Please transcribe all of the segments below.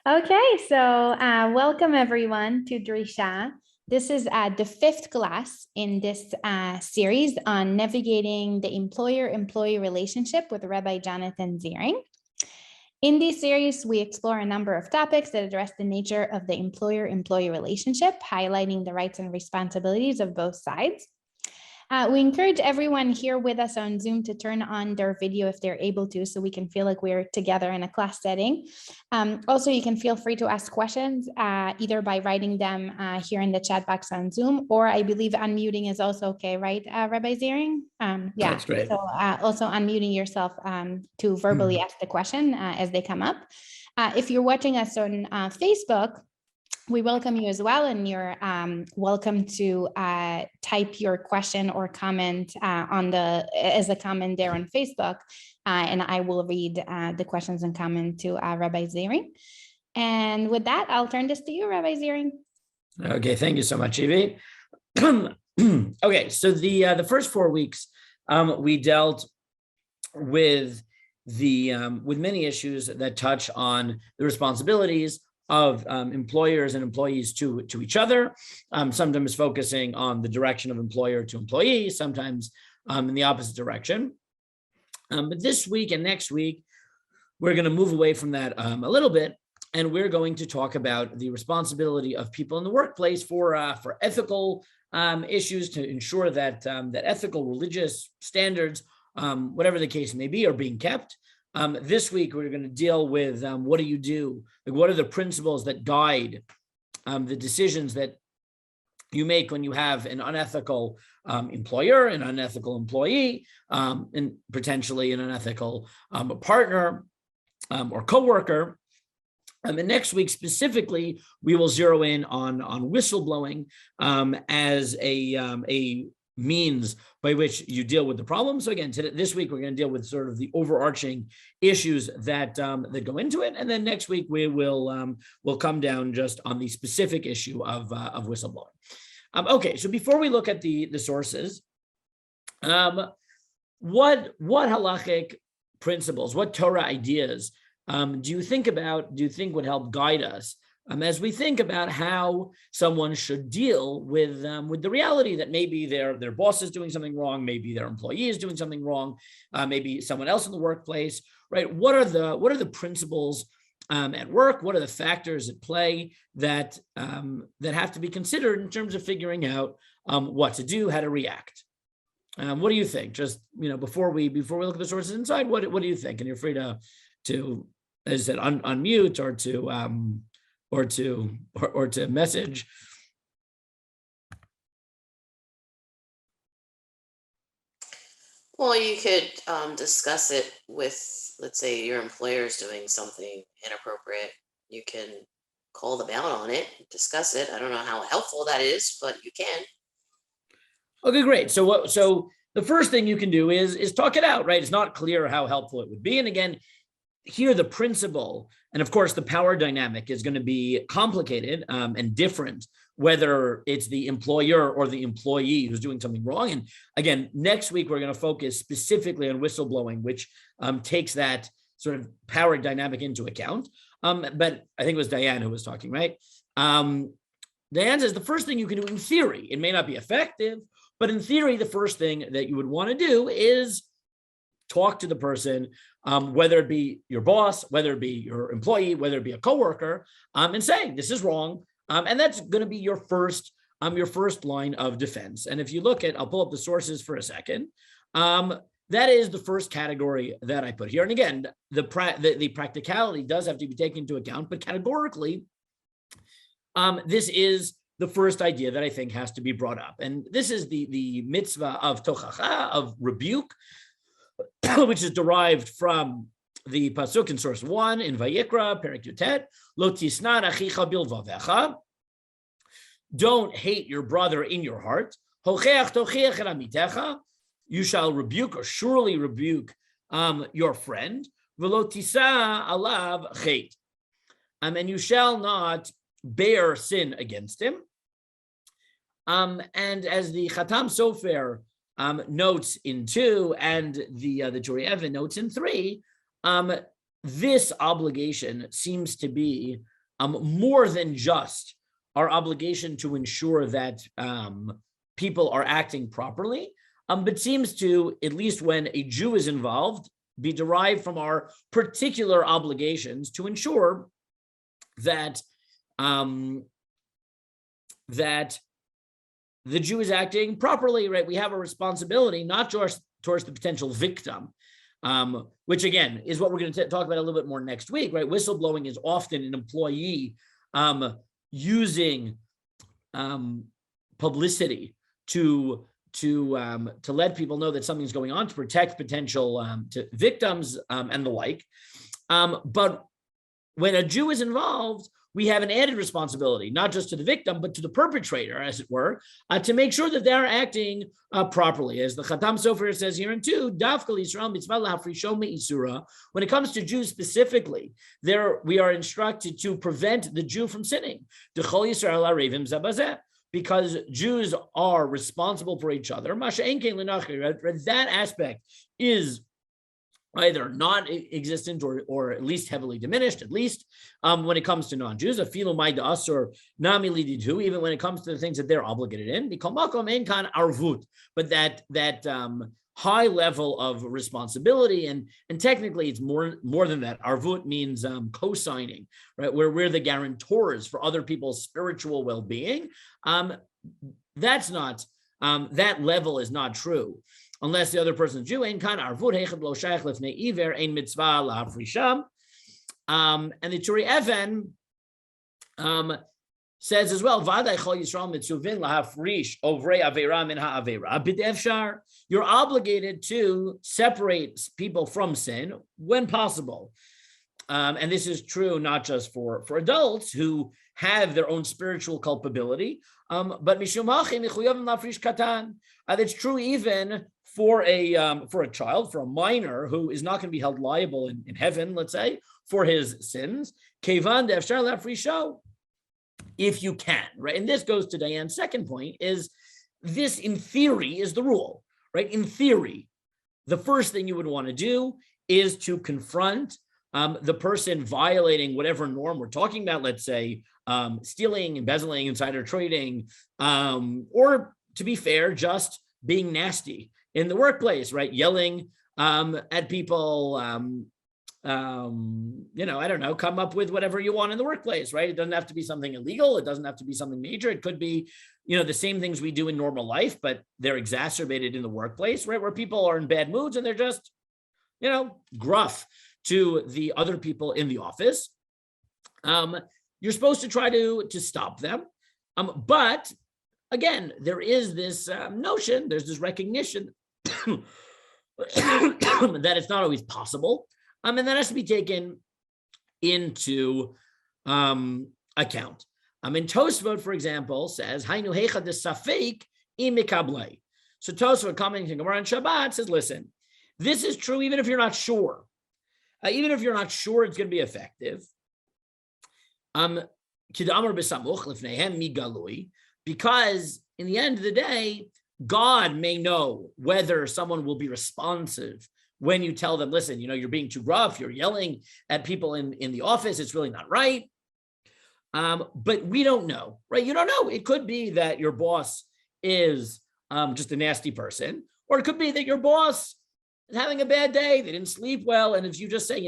Okay, so welcome everyone to Drisha. This is the fifth class in this series on navigating the employer-employee relationship with Rabbi Jonathan Ziring. In this series, we explore a number of topics that address the nature of the employer-employee relationship, highlighting the rights and responsibilities of both sides. We encourage everyone here with us on Zoom to turn on their video if they're able to, so we can feel like we're together in a class setting. Also, you can feel free to ask questions either by writing them here in the chat box on Zoom, or I believe unmuting is also okay, right, Rabbi Ziring? Yeah, that's great. So also unmuting yourself to verbally ask the question as they come up. If you're watching us on Facebook, we welcome you as well, and you're welcome to type your question or comment as a comment there on Facebook, and I will read the questions and comment to Rabbi Ziring. And with that, I'll turn this to you, Rabbi Ziring. Okay, thank you so much, Evie. Okay, so the first 4 weeks we dealt with with many issues that touch on the responsibilities of employers and employees to each other, sometimes focusing on the direction of employer to employee, sometimes in the opposite direction. But this week and next week, we're going to move away from that a little bit, and we're going to talk about the responsibility of people in the workplace for ethical issues, to ensure that that ethical, religious standards, whatever the case may be, are being kept. This week, we're going to deal with what do you do? Like, what are the principles that guide the decisions that you make when you have an unethical employer, an unethical employee, and potentially an unethical partner or coworker. And next week, specifically, we will zero in on whistleblowing as a means by which you deal with the problem. So again, this week we're going to deal with sort of the overarching issues that that go into it, and then next week we will we'll come down just on the specific issue of whistleblowing. Okay, so before we look at the sources, what halakhic principles, what Torah ideas do you think would help guide us as we think about how someone should deal with the reality that maybe their boss is doing something wrong, maybe their employee is doing something wrong, maybe someone else in the workplace, right? What are the principles at work? What are the factors at play that have to be considered in terms of figuring out what to do, how to react? What do you think? Just before we look at the sources inside, what do you think? And you're free to as I said, unmute or to message. Well, you could discuss it with, let's say, your employer is doing something inappropriate. You can call them out on it, discuss it. I don't know how helpful that is, but you can. Okay, great. So the first thing you can do is talk it out, right? It's not clear how helpful it would be. And again, here the principle, and of course the power dynamic is going to be complicated and different, whether it's the employer or the employee who's doing something wrong. And again, next week we're going to focus specifically on whistleblowing, which takes that sort of power dynamic into account. But I think it was Diane who was talking, right? Diane says the first thing you can do in theory, it may not be effective, but in theory, the first thing that you would want to do is talk to the person, whether it be your boss, whether it be your employee, whether it be a coworker, and say, this is wrong. And that's going to be your first line of defense. And if you look at, I'll pull up the sources for a second. That is the first category that I put here. And again, the practicality does have to be taken into account, but categorically, this is the first idea that I think has to be brought up. And this is the mitzvah of tochacha, of rebuke, which is derived from the pasuk in source 1 in Vayikra, Perek Yutet, Lo tisna achicha bilvavecha. Don't hate your brother in your heart. Hocheach tochiach et amitecha. You shall rebuke or surely rebuke your friend. Velo tisa alav chet. And you shall not bear sin against him. And as the Chatam Sofer notes in 2, and the Juri Evan notes in 3, this obligation seems to be more than just our obligation to ensure that people are acting properly, but seems to, at least when a Jew is involved, be derived from our particular obligations to ensure that that the Jew is acting properly, right? We have a responsibility not just towards the potential victim, which again is what we're going to talk about a little bit more next week, right? Whistleblowing is often an employee using publicity to let people know that something's going on, to protect potential victims and the like. But when a Jew is involved, we have an added responsibility, not just to the victim, but to the perpetrator, as it were, to make sure that they're acting properly. As the Khatam Sofer says here in 2, when it comes to Jews specifically, we are instructed to prevent the Jew from sinning. Because Jews are responsible for each other. That aspect is either not existent or at least heavily diminished, at least when it comes to non-Jews, even when it comes to the things that they're obligated in. But that high level of responsibility, and technically it's more than that. Arvut means co-signing, right? Where we're the guarantors for other people's spiritual well-being. That's not, that level is not true unless the other person is Jew. And the Turi Even says as well, you're obligated to separate people from sin when possible. And this is true not just for adults who have their own spiritual culpability, but that's true even for a child, for a minor who is not going to be held liable in heaven, let's say, for his sins. If you can, right? And this goes to Diane's second point, is this in theory is the rule, right? In theory, the first thing you would want to do is to confront the person violating whatever norm we're talking about, let's say stealing, embezzling, insider trading, or to be fair, just being nasty in the workplace, right? Yelling at people, I don't know, come up with whatever you want in the workplace, right? It doesn't have to be something illegal. It doesn't have to be something major. It could be, the same things we do in normal life, but they're exacerbated in the workplace, right? Where people are in bad moods and they're just, gruff to the other people in the office. You're supposed to try to stop them. But again, there is this notion, there's this recognition that it's not always possible. And that has to be taken into account. And Tosfot, for example, says, Hainu heicha de safek imikablei. So Tosfot, commenting Gemara on Shabbat, says, listen, this is true even if you're not sure. Even if you're not sure it's going to be effective. Because in the end of the day, God may know whether someone will be responsive when you tell them, listen, you're being too rough, you're yelling at people in the office, it's really not right. But we don't know, right? You don't know. It could be that your boss is just a nasty person, or it could be that your boss is having a bad day, they didn't sleep well, and if you just say,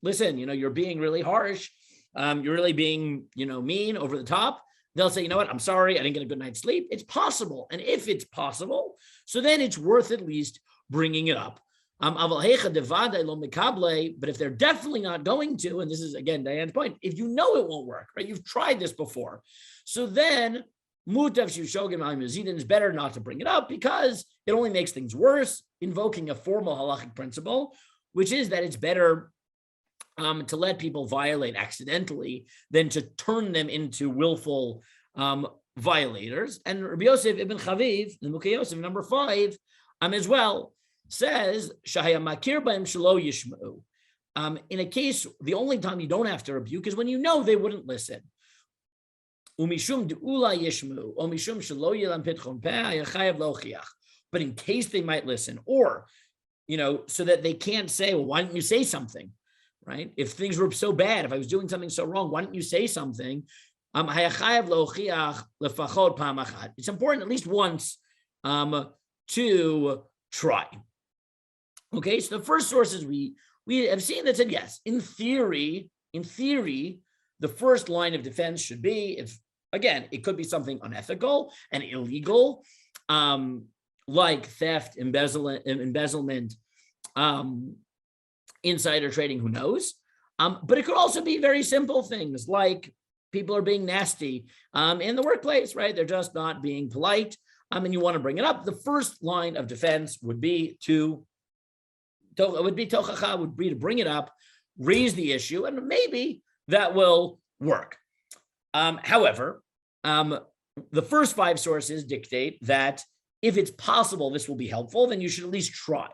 listen, you're being really harsh, you're really being, mean, over the top, they'll say, what, I'm sorry, I didn't get a good night's sleep. It's possible. And if it's possible, so then it's worth at least bringing it up. But if they're definitely not going to, and this is, again, Diane's point, if you know it won't work, right? You've tried this before. So then, it's better not to bring it up because it only makes things worse, invoking a formal halakhic principle, which is that it's better to let people violate accidentally than to turn them into willful violators. And Rabbi Yosef ibn Chaviv, in Mukhe Yosef, number 5, as well, says, Shahaya makir b'hem shelo yishma'u. In a case, the only time you don't have to rebuke is when you know they wouldn't listen. Umishum de'ula yishma'u, o mishum shelo yelam pitchon peh, hayachayev lochiach. But in case they might listen, or, so that they can't say, well, why didn't you say something? right? If things were so bad, if I was doing something so wrong, why don't you say something? It's important at least once to try. Okay, so the first sources we have seen that said yes, in theory, the first line of defense should be if, again, it could be something unethical and illegal, like theft, embezzlement, insider trading, who knows? But it could also be very simple things like people are being nasty in the workplace, right? They're just not being polite, and you want to bring it up. The first line of defense would be to bring it up, raise the issue, and maybe that will work. However, the first 5 sources dictate that if it's possible this will be helpful, then you should at least try.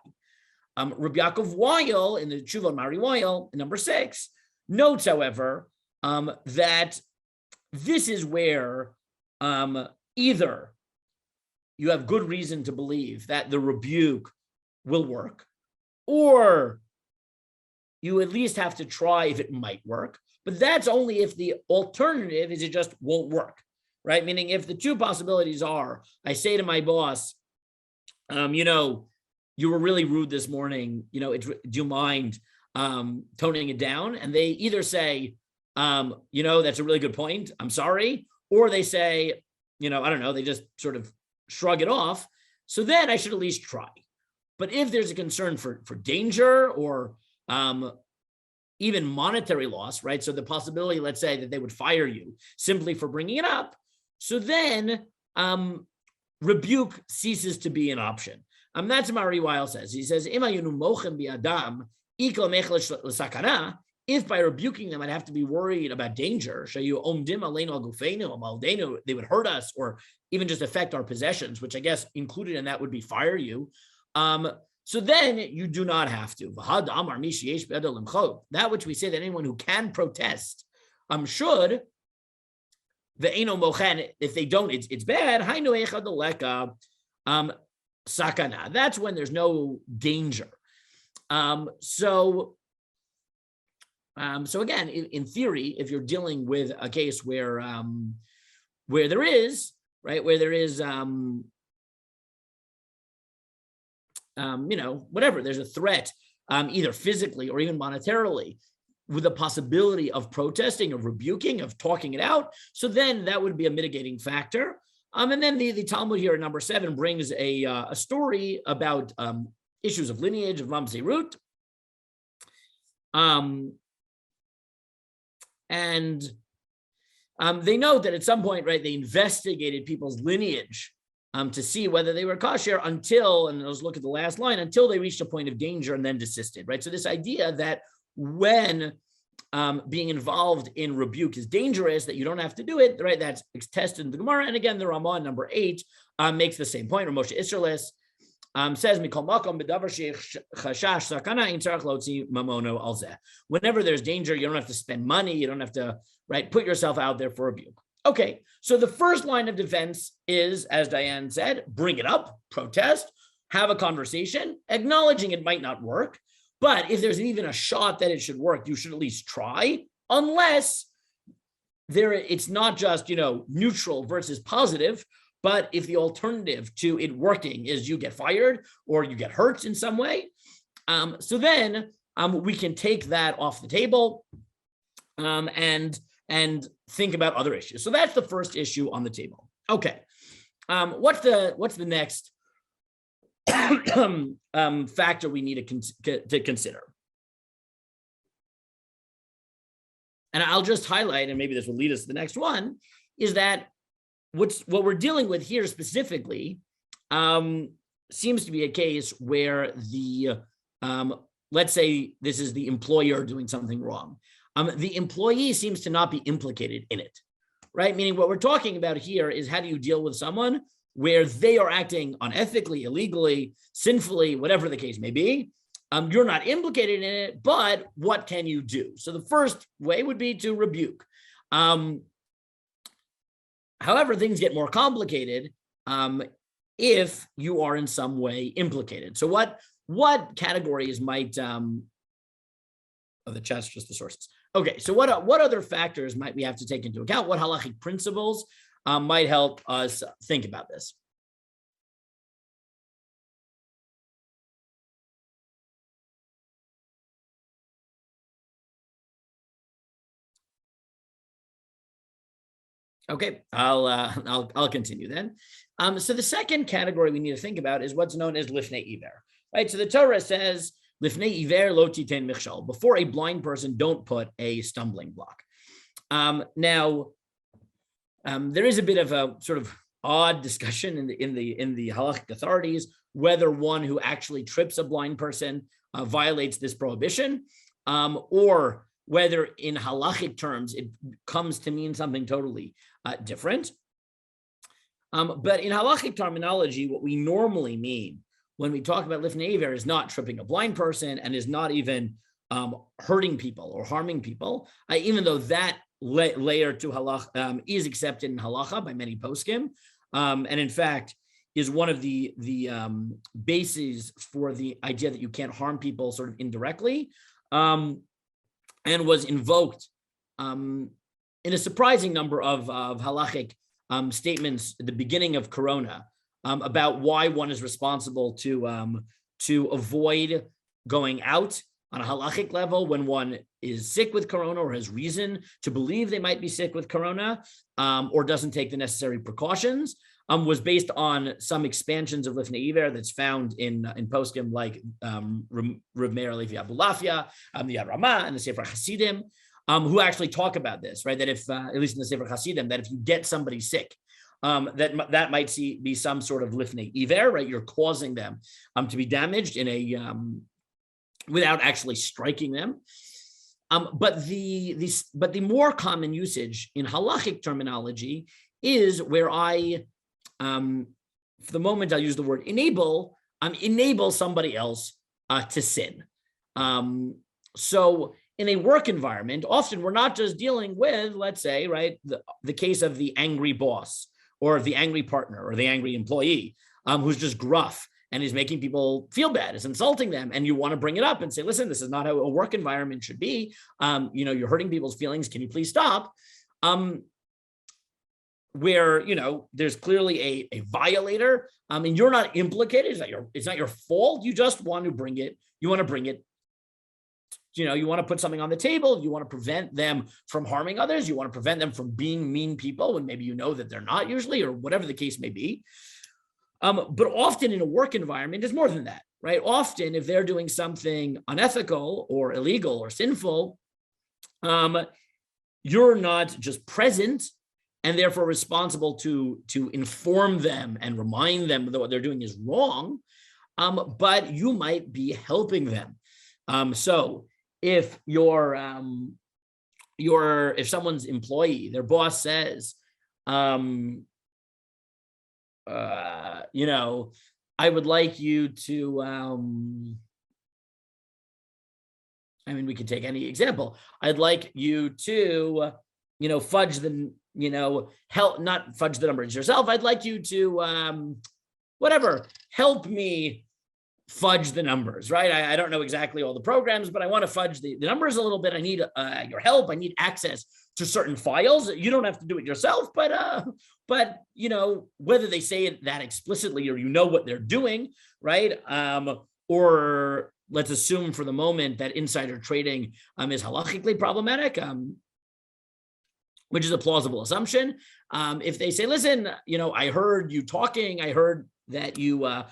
Rabbi Yaakov Weil in the Tshuva Mari Weil, number 6, notes, however, that this is where either you have good reason to believe that the rebuke will work, or you at least have to try if it might work. But that's only if the alternative is it just won't work, right? Meaning if the 2 possibilities are, I say to my boss, you were really rude this morning, do you mind toning it down? And they either say, that's a really good point, I'm sorry, or they say, I don't know, they just sort of shrug it off. So then I should at least try. But if there's a concern for danger or even monetary loss, right? So the possibility, let's say, that they would fire you simply for bringing it up. So then rebuke ceases to be an option. That's what Mari Weil says. He says, if by rebuking them, I'd have to be worried about danger, they would hurt us or even just affect our possessions, which I guess included in that would be fire you. So then you do not have to. That which we say that anyone who can protest should. If they don't, it's bad. Sakana. That's when there's no danger. So again, in theory, if you're dealing with a case where there is, right, whatever, there's a threat, either physically or even monetarily, with the possibility of protesting, of rebuking, of talking it out. So then that would be a mitigating factor. And then the Talmud here at number 7 brings a story about issues of lineage, of mamzerut. And they note that at some point, right, they investigated people's lineage to see whether they were kosher until, and let's look at the last line, until they reached a point of danger and then desisted, right? So this idea that when being involved in rebuke is dangerous, that you don't have to do it, right? That's tested in the Gemara. And again, the Ramah, number 8, makes the same point. Moshe Isserles says, whenever there's danger, you don't have to spend money. You don't have to, right, put yourself out there for rebuke. Okay, so the first line of defense is, as Diane said, bring it up, protest, have a conversation, acknowledging it might not work. But if there's even a shot that it should work, you should at least try, unless it's not just, neutral versus positive, but if the alternative to it working is you get fired or you get hurt in some way, so then we can take that off the table and think about other issues. So that's the first issue on the table. Okay, what's the next factor we need to consider? And I'll just highlight, and maybe this will lead us to the next one, is that what we're dealing with here specifically seems to be a case where the let's say this is the employer doing something wrong. The employee seems to not be implicated in it, right? Meaning what we're talking about here is how do you deal with someone where they are acting unethically, illegally, sinfully, whatever the case may be. You're not implicated in it, but what can you do? So the first way would be to rebuke. However, things get more complicated if you are in some way implicated. So what categories might the chest, just the sources. Okay, so what other factors might we have to take into account? What halakhic principles might help us think about this? Okay, I'll continue then. So the second category we need to think about is what's known as lifnei iver, right? So the Torah says lifnei iver lo titen michshal. Before a blind person, don't put a stumbling block. Now, there is a bit of a sort of odd discussion in the halakhic authorities whether one who actually trips a blind person violates this prohibition, or whether in halakhic terms it comes to mean something totally different. But in halakhic terminology, what we normally mean when we talk about lifnei iver is not tripping a blind person and is not even hurting people or harming people, even though that layer to halakha is accepted in halacha by many poskim, and in fact is one of the bases for the idea that you can't harm people sort of indirectly, and was invoked in a surprising number of halakhic statements at the beginning of Corona about why one is responsible to avoid going out on a halakhic level when one is sick with Corona or has reason to believe they might be sick with Corona, or doesn't take the necessary precautions, was based on some expansions of lifnei iver that's found in poskim like Rav Meir Levi Abulafia, the Rama, and the Sefer Hasidim, who actually talk about this, right? That if, at least in the Sefer Hasidim, that if you get somebody sick, that might be some sort of lifnei iver, right? You're causing them to be damaged in a without actually striking them. But the more common usage in halakhic terminology is where I, for the moment, I'll use the word enable somebody else to sin. So in a work environment, often we're not just dealing with, let's say, right, the case of the angry boss or the angry partner or the angry employee who's just gruff and is making people feel bad, is insulting them, and you want to bring it up and say, listen, this is not how a work environment should be. You're hurting people's feelings. Can you please stop? Where, there's clearly a violator, and you're not implicated. It's not your fault. You just want to bring it. You want to bring it. You want to put something on the table. You want to prevent them from harming others. You want to prevent them from being mean people when maybe you know that they're not usually, or whatever the case may be. But often in a work environment, it's more than that, right? Often if they're doing something unethical or illegal or sinful, you're not just present and therefore responsible to inform them and remind them that what they're doing is wrong, but you might be helping them. So if if someone's employee, their boss says, I would like you to, we could take any example. I'd like you to, fudge the, not fudge the numbers yourself. I'd like you to, help me fudge the numbers, right? I don't know exactly all the programs, but I want to fudge the numbers a little bit. I need your help. I need access to certain files. You don't have to do it yourself, but whether they say it that explicitly or what they're doing, right? Or let's assume for the moment that insider trading is halachically problematic, which is a plausible assumption. If they say, listen, I heard you talking, I heard that you were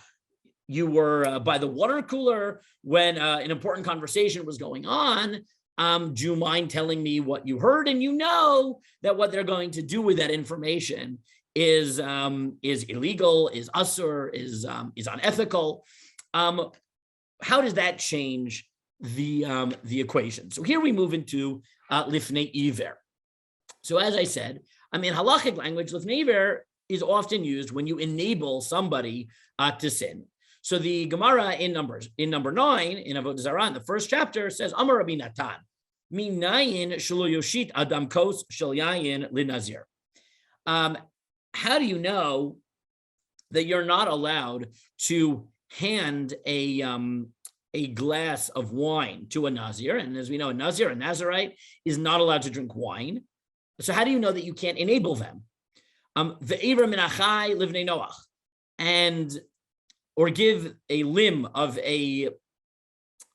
by the water cooler when an important conversation was going on. Do you mind telling me what you heard? And that what they're going to do with that information is illegal, is usur, is unethical. How does that change the equation? So here we move into lifnei iver. So as I said, halakhic language, lifnei iver is often used when you enable somebody to sin. So the Gemara in number 9 in Avodah Zarah, in the first chapter, says, Amar Rabbi Natan, minayin shelo yoshit adam kos shel yayin linazir. How do you know that you're not allowed to hand a a glass of wine to a Nazir, and as we know, a Nazirite, is not allowed to drink wine. So how do you know that you can't enable them? Ve'ever min achai livnei Noach, and or give a limb of a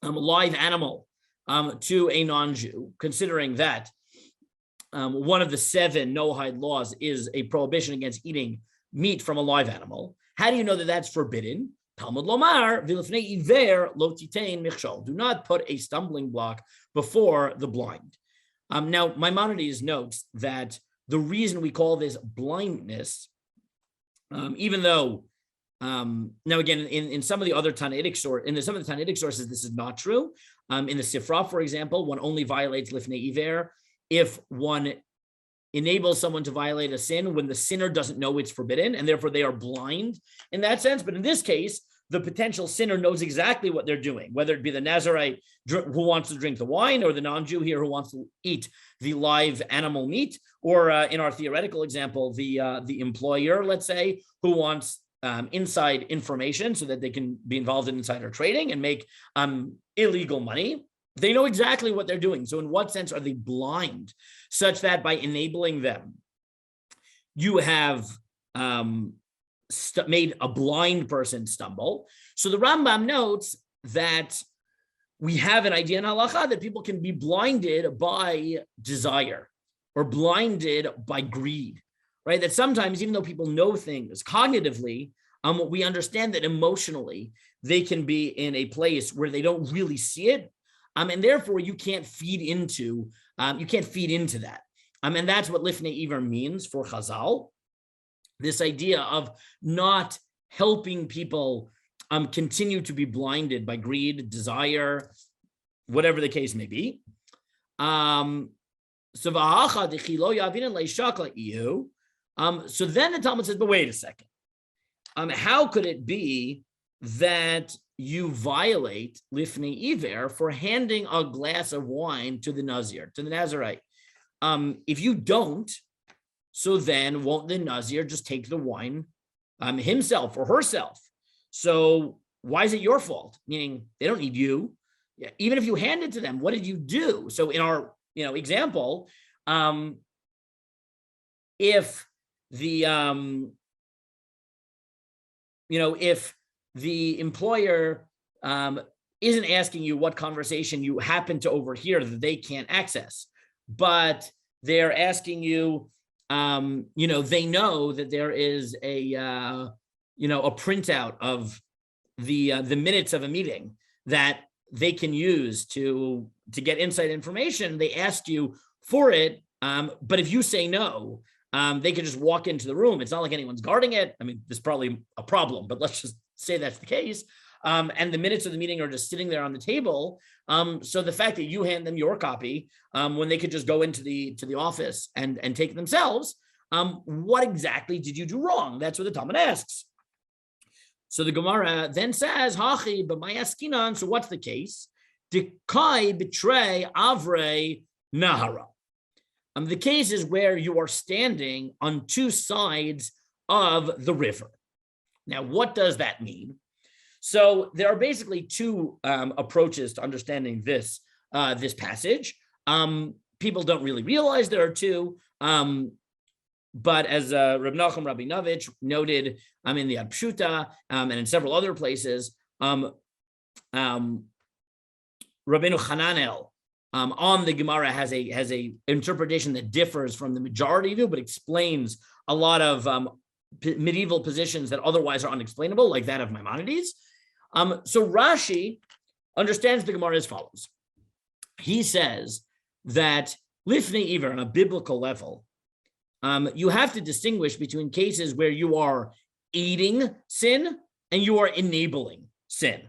live animal to a non-Jew, considering that one of the 7 Noahide laws is a prohibition against eating meat from a live animal. How do you know that that's forbidden? Talmud lomar v'lifnei iver lo titein michshol. Do not put a stumbling block before the blind. Now, Maimonides notes that the reason we call this blindness, even though now again in some of the other Tannaitic sources, this is not true. In the Sifra, for example, one only violates lifnei iver if one enables someone to violate a sin when the sinner doesn't know it's forbidden, and therefore they are blind in that sense. But in this case, the potential sinner knows exactly what they're doing, whether it be the Nazirite who wants to drink the wine, or the non-Jew here who wants to eat the live animal meat, or in our theoretical example, the employer, let's say, who wants inside information so that they can be involved in insider trading and make illegal money. They know exactly what they're doing. So in what sense are they blind, such that by enabling them, you have made a blind person stumble? So the Rambam notes that we have an idea in halacha that people can be blinded by desire or blinded by greed, right? That sometimes, even though people know things cognitively, we understand that emotionally they can be in a place where they don't really see it. And therefore you can't feed into that. And that's what lifnei iver means for Chazal. This idea of not helping people continue to be blinded by greed, desire, whatever the case may be. So then the Talmud says, but wait a second. How could it be that you violate lifnei iver for handing a glass of wine to the Nazir, to the Nazirite? If you don't, so then won't the Nazir just take the wine himself or herself? So why is it your fault? Meaning they don't need you. Even if you hand it to them, what did you do? So in our example, if the if the employer isn't asking you what conversation you happen to overhear that they can't access, but they're asking you, they know that there is a printout of the minutes of a meeting that they can use to get inside information. They asked you for it, but if you say no, they can just walk into the room. It's not like anyone's guarding it. I mean, there's probably a problem, but let's just say that's the case. And the minutes of the meeting are just sitting there on the table. So the fact that you hand them your copy, when they could just go into the office and take it themselves, what exactly did you do wrong? That's what the Talmud asks. So the Gemara then says, Hachi, but my askinan, so what's the case? Dekai betray avre nahara. The case is where you are standing on 2 sides of the river. Now, what does that mean? So there are basically 2 approaches to understanding this passage. People don't really realize there are 2, but as Reb Nachum Rabinovich noted in the Apshuta and in several other places, Rabbeinu Hananel on the Gemara has a interpretation that differs from the majority view, but explains a lot of medieval positions that otherwise are unexplainable, like that of Maimonides. So Rashi understands the Gemara as follows. He says that lifnei iver on a biblical level, you have to distinguish between cases where you are aiding sin and you are enabling sin.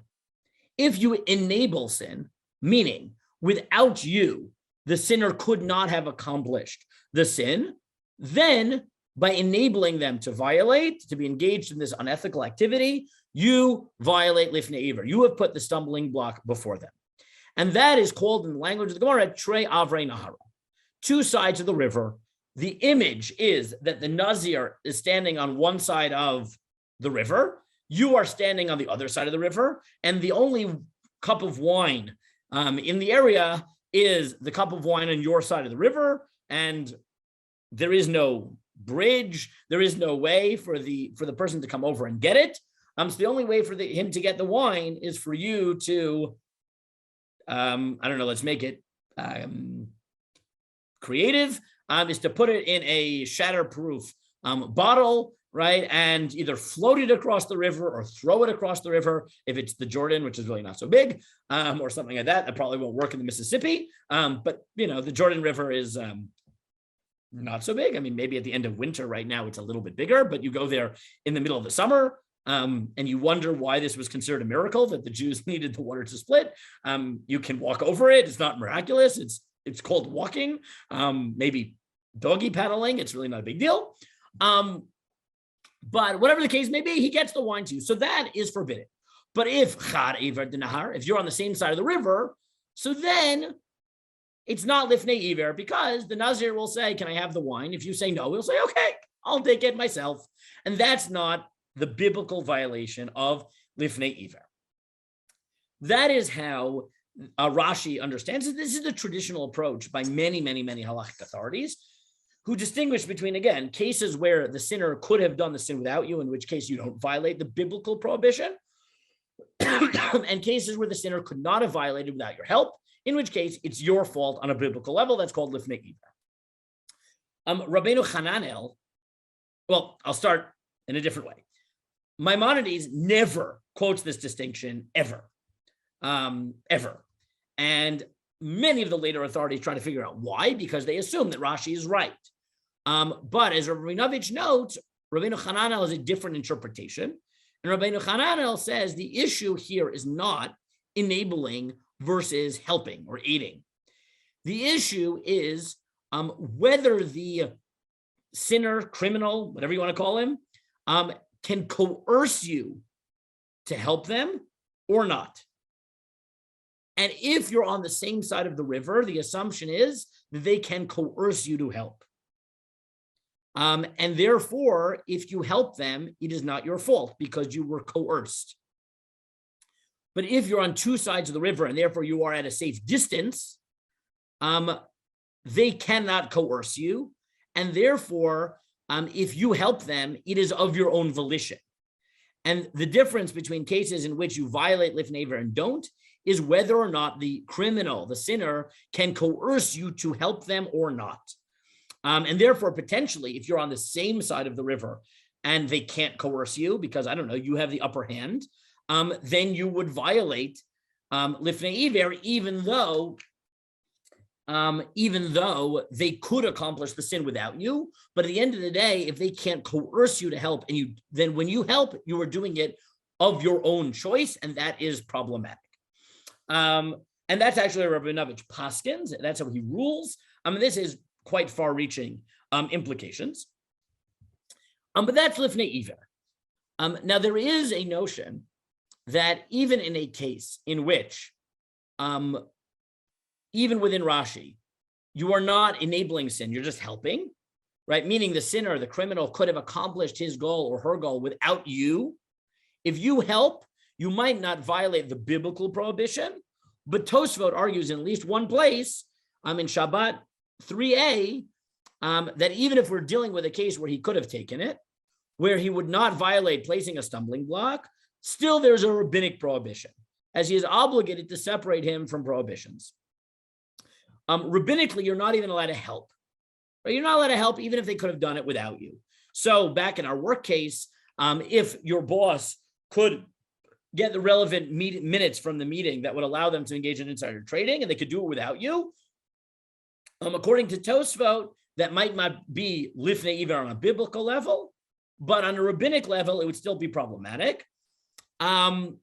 If you enable sin, meaning without you, the sinner could not have accomplished the sin, then by enabling them to violate, to be engaged in this unethical activity, you violate lifnei iver. You have put the stumbling block before them. And that is called in the language of the Gemara, trei avrei nahara, 2 sides of the river. The image is that the Nazir is standing on one side of the river. You are standing on the other side of the river. And the only cup of wine in the area is the cup of wine on your side of the river, and there is no bridge, there is no way for the person to come over and get it. So the only way for him to get the wine is for you to, I don't know, let's make it creative, is to put it in a shatterproof bottle, right? And either float it across the river or throw it across the river. If it's the Jordan, which is really not so big, or something like that, that probably won't work in the Mississippi. But the Jordan River is not so big. I mean, maybe at the end of winter right now, it's a little bit bigger, but you go there in the middle of the summer, and you wonder why this was considered a miracle that the Jews needed the water to split. You can walk over it. It's not miraculous. It's called walking, maybe doggy paddling. It's really not a big deal. But whatever the case may be, he gets the wine to you. So that is forbidden. But if you're on the same side of the river, so then it's not lifnei iver, because the Nazir will say, can I have the wine? If you say no, he'll say, okay, I'll take it myself. And that's not the biblical violation of lifnei iver. That is how Rashi understands it. This is the traditional approach by many, many, many halakhic authorities, who distinguish between, again, cases where the sinner could have done the sin without you, in which case you don't violate the biblical prohibition, and cases where the sinner could not have violated without your help, in which case it's your fault on a biblical level. That's called lifnei iver. Rabbeinu Hananel, well, I'll start in a different way. Maimonides never quotes this distinction ever. Ever. And many of the later authorities try to figure out why, because they assume that Rashi is right. But as Rabinovich notes, Rabbeinu Hananel has a different interpretation. And Rabbeinu Hananel says the issue here is not enabling versus helping or aiding. The issue is whether the sinner, criminal, whatever you want to call him, can coerce you to help them or not. And if you're on the same side of the river, the assumption is that they can coerce you to help. And therefore, if you help them, it is not your fault because you were coerced. But if you're on two sides of the river and therefore you are at a safe distance, they cannot coerce you. And therefore, if you help them, it is of your own volition. And the difference between cases in which you violate lifnei iver and don't is whether or not the criminal, the sinner, can coerce you to help them or not. And therefore, potentially, if you're on the same side of the river and they can't coerce you because, I don't know, you have the upper hand, then you would violate lifnei iver, even though they could accomplish the sin without you. But at the end of the day, if they can't coerce you to help, and then when you help, you are doing it of your own choice, and that is problematic. And that's actually Rabinovich paskins. That's how he rules. This is quite far-reaching implications. But that's lifnei iver. Now, there is a notion that even in a case in which, even within Rashi, you are not enabling sin, you're just helping, right? Meaning the sinner, the criminal, could have accomplished his goal or her goal without you. If you help, you might not violate the biblical prohibition, but Tosfot argues in at least one place, in Shabbat 3a, that even if we're dealing with a case where he could have taken it, where he would not violate placing a stumbling block, still there's a rabbinic prohibition, as he is obligated to separate him from prohibitions. Rabbinically, you're not even allowed to help. Right? You're not allowed to help even if they could have done it without you. So back in our work case, if your boss could get the relevant minutes from the meeting that would allow them to engage in insider trading, and they could do it without you, according to Tosfot, that might not be lifnei iver on a biblical level, but on a rabbinic level, it would still be problematic. The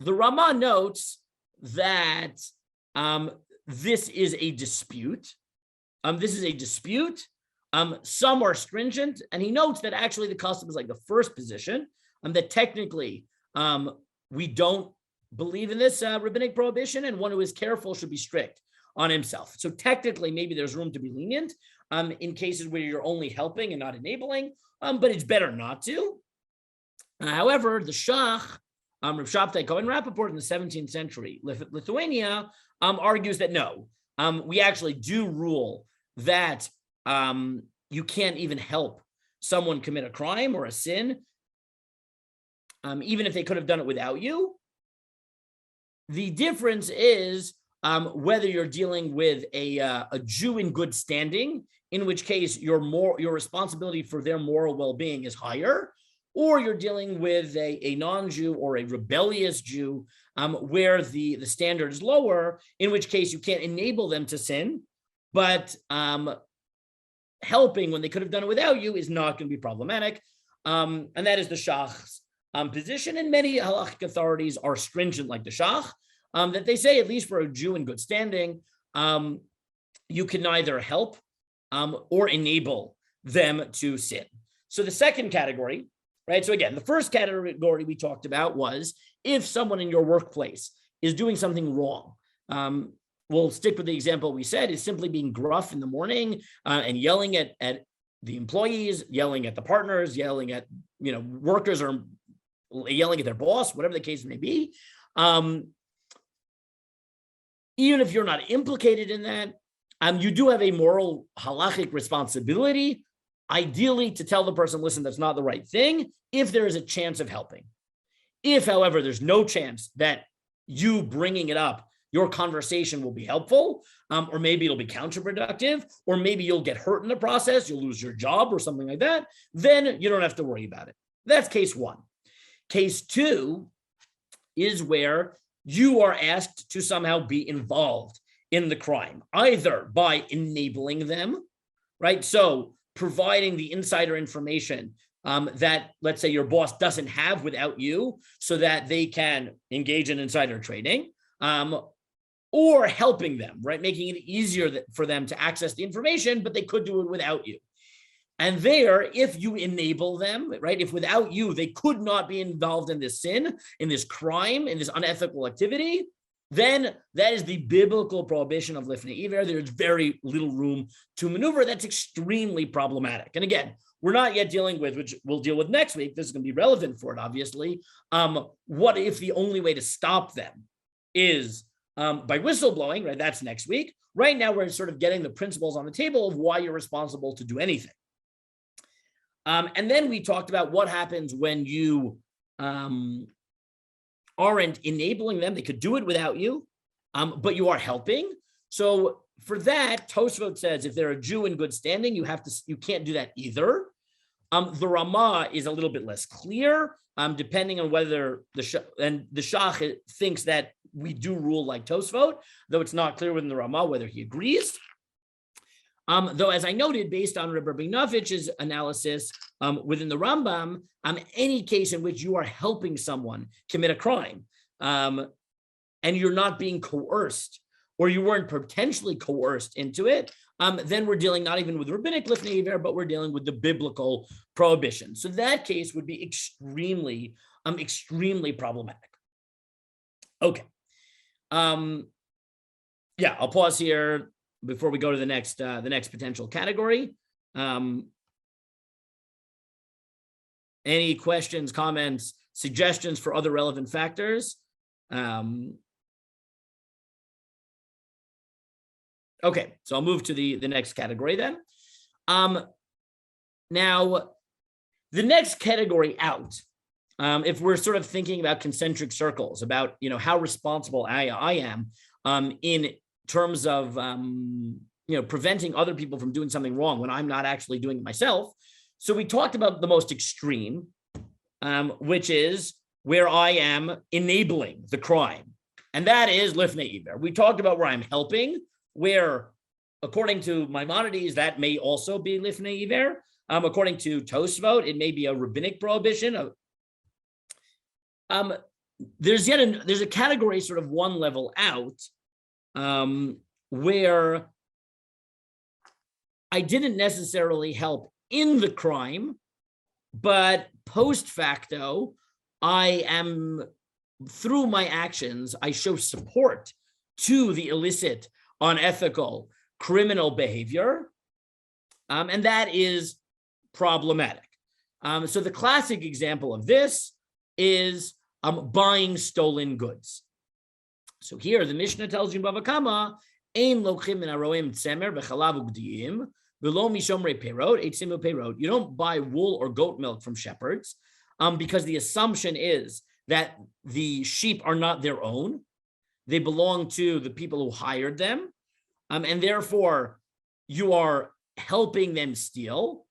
Rama notes that this is a dispute. Some are stringent, and he notes that actually the custom is like the first position, that technically we don't believe in this rabbinic prohibition, and one who is careful should be strict on himself. So technically, maybe there's room to be lenient in cases where you're only helping and not enabling, but it's better not to. However, the Shach Rav Shabtai Cohen Rappaport in the 17th century Lithuania argues that no, we actually do rule that you can't even help someone commit a crime or a sin, even if they could have done it without you. The difference is whether you're dealing with a Jew in good standing, in which case your responsibility for their moral well-being is higher, or you're dealing with a non-Jew or a rebellious Jew, where the standard is lower, in which case you can't enable them to sin, but helping when they could have done it without you is not going to be problematic. And that is the Shach's position, and many halakhic authorities are stringent like the Shach, that they say, at least for a Jew in good standing, you can neither help or enable them to sin. So the second category, right? So again, the first category we talked about was if someone in your workplace is doing something wrong. We'll stick with the example we said, is simply being gruff in the morning and yelling at the employees, yelling at the partners, yelling at workers, or yelling at their boss, whatever the case may be. Even if you're not implicated in that, you do have a moral halakhic responsibility, ideally to tell the person, listen, that's not the right thing, if there is a chance of helping. If, however, there's no chance that you bringing it up, your conversation will be helpful, or maybe it'll be counterproductive, or maybe you'll get hurt in the process, you'll lose your job or something like that, then you don't have to worry about it. That's case one. Case two is where you are asked to somehow be involved in the crime, either by enabling them, right? So providing the insider information that, let's say, your boss doesn't have without you, so that they can engage in insider trading, or helping them, right? Making it easier for them to access the information, but they could do it without you. And there, if you enable them, right, if without you, they could not be involved in this sin, in this crime, in this unethical activity, then that is the biblical prohibition of lifnei iver. There's very little room to maneuver. That's extremely problematic. And again, we're not yet dealing with, which we'll deal with next week, this is going to be relevant for it, obviously, what if the only way to stop them is by whistleblowing, right? That's next week. Right now, we're sort of getting the principles on the table of why you're responsible to do anything. And then we talked about what happens when you aren't enabling them. They could do it without you, but you are helping. So for that, Tosfot says if they're a Jew in good standing, you can't do that either. The Ramah is a little bit less clear, depending on whether the Shach thinks that we do rule like Tosfot, though it's not clear within the Ramah whether he agrees. Though, as I noted, based on Rabbi Rabinovich's analysis within the Rambam, any case in which you are helping someone commit a crime and you're not being coerced, or you weren't potentially coerced into it, then we're dealing not even with rabbinic lifnei iver, but we're dealing with the biblical prohibition. So that case would be extremely problematic. Okay. Yeah, I'll pause here before we go to the next potential category. Any questions, comments, suggestions for other relevant factors? Okay, so I'll move to the next category then. Now, the next category out, if we're sort of thinking about concentric circles, about how responsible I am in terms of preventing other people from doing something wrong when I'm not actually doing it myself. So we talked about the most extreme, which is where I am enabling the crime, and that is lifnei iver. We talked about where I'm helping, where according to Maimonides that may also be lifnei iver. According to Tosfot, it may be a rabbinic prohibition. There's a category sort of one level out, where I didn't necessarily help in the crime, but post facto, through my actions, I show support to the illicit, unethical, criminal behavior, and that is problematic. So the classic example of this is buying stolen goods. So here the Mishnah tells you in Bava Kama, Ein lochim min haroim tzemer b'chalav ugdiyim v'lo mishomrei perot eitzimu perot. You don't buy wool or goat milk from shepherds, because the assumption is that the sheep are not their own; they belong to the people who hired them, and therefore you are helping them steal.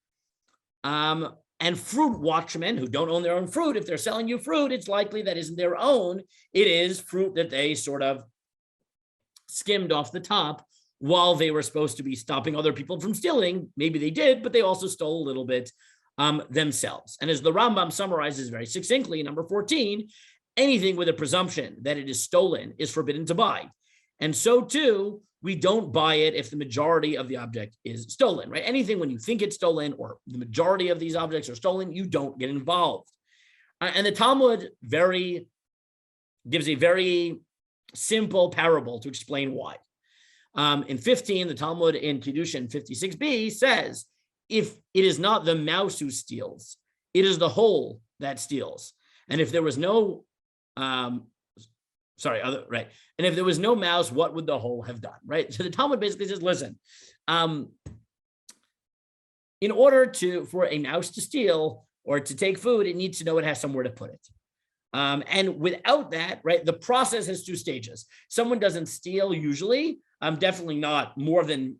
And fruit watchmen who don't own their own fruit, if they're selling you fruit, it's likely that isn't their own. It is fruit that they sort of skimmed off the top while they were supposed to be stopping other people from stealing. Maybe they did, but they also stole a little bit themselves. And as the Rambam summarizes very succinctly, number 14, anything with a presumption that it is stolen is forbidden to buy. And so too, we don't buy it if the majority of the object is stolen, right? Anything when you think it's stolen or the majority of these objects are stolen, you don't get involved. And the Talmud gives a very simple parable to explain why. In 15, the Talmud in Kiddushin 56b says, if it is not the mouse who steals, it is the hole that steals. And if there was no And if there was no mouse, what would the hole have done, right? So the Talmud basically says, listen, in order for a mouse to steal or to take food, it needs to know it has somewhere to put it. And without that, right, the process has two stages. Someone doesn't steal usually, definitely not more than,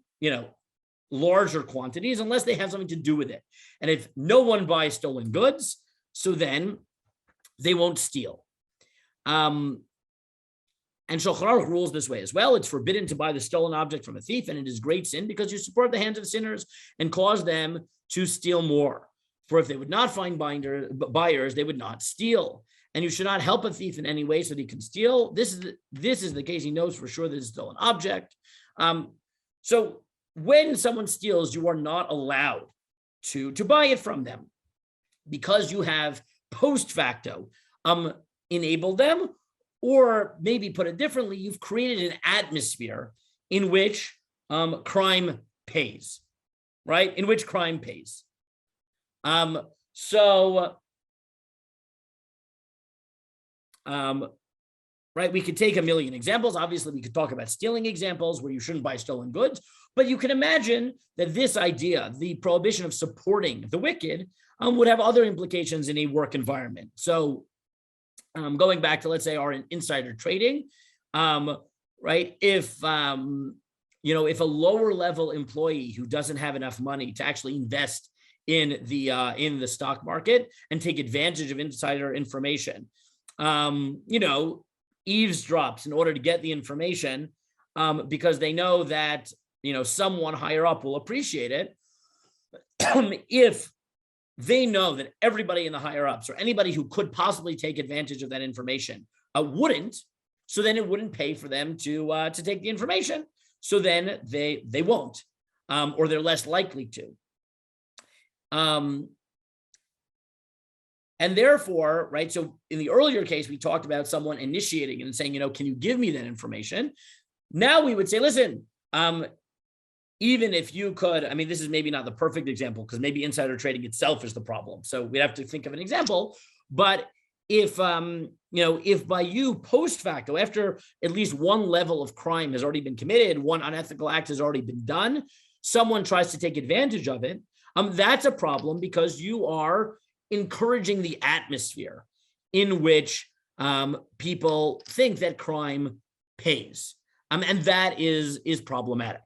larger quantities unless they have something to do with it. And if no one buys stolen goods, so then they won't steal. And Shulchan Aruch rules this way as well. It's forbidden to buy the stolen object from a thief, and it is great sin because you support the hands of sinners and cause them to steal more. For if they would not find buyers, they would not steal. And you should not help a thief in any way so that he can steal. This is the case. He knows for sure that it's a stolen object. So when someone steals, you are not allowed to buy it from them because you have post facto enabled them. Or maybe put it differently, you've created an atmosphere in which crime pays, right? In which crime pays. Right, we could take a million examples. Obviously, we could talk about stealing examples where you shouldn't buy stolen goods. But you can imagine that this idea, the prohibition of supporting the wicked, would have other implications in a work environment. So going back to, let's say, our insider trading, right? If if a lower level employee who doesn't have enough money to actually invest in the stock market and take advantage of insider information, eavesdrops in order to get the information because they know that someone higher up will appreciate it. If they know that everybody in the higher ups or anybody who could possibly take advantage of that information wouldn't, so then it wouldn't pay for them to take the information. So then they won't, or they're less likely to. And therefore, right, so in the earlier case, we talked about someone initiating and saying, can you give me that information? Now we would say, listen, even if you could, this is maybe not the perfect example because maybe insider trading itself is the problem. So we'd have to think of an example. But if by you post facto, after at least one level of crime has already been committed, one unethical act has already been done, someone tries to take advantage of it, that's a problem because you are encouraging the atmosphere in which people think that crime pays. And that is problematic.